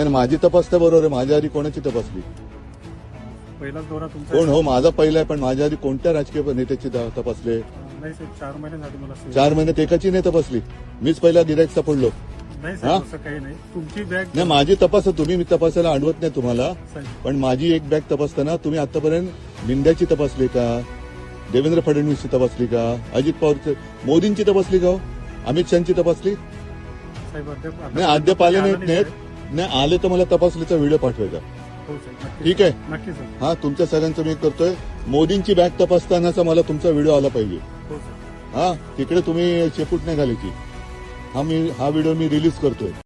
नाही माझी तपासता बरोबर आहे. माझ्या आधी कोणाची तपासली? पहिलाच दौरा तुमचा कोण हो माझा पहिला आहे, पण माझ्या आधी कोणत्या राजकीय नेत्याची तपासले? नाही साहेब, 4 महिने झाले मला सेवा. 4 महिन्यात एकाची नाही तपासली. मीच पहिला गिराईक सापडलो. नाही हा? साहेब, असं काही नाही. तुमची बॅग नाही माझी तपास तुम्ही मी तपासायला अडवत नाही तुम्हाला, साहेब, पण माझी एक बॅग तपासताना तुम्ही आतापर्यंत मिंद्याची तपासली का? देवेंद्र फडणवीसची तपासली का? अजित पवारची, मोदींची तपासली का? अमित शहाची तपासली? साहेब अद्याप नाही अद्याप आले आलं नाहीत. नाही आले तर मला तपासलीचा व्हिडिओ पाठवायचा. हो साहेब, नक्की. ठीक आहे. नक्की साहेब. हा तुमच्या सगळ्यांचं मी करतोय. मोदींची बॅग तपासतानाचा मला तुमचा व्हिडिओ आला पाहिजे. हो साहेब. हा तिकडे तुम्ही शेपूट नाही घालायची. हा व्हिडिओ मी रिलीज करतोय.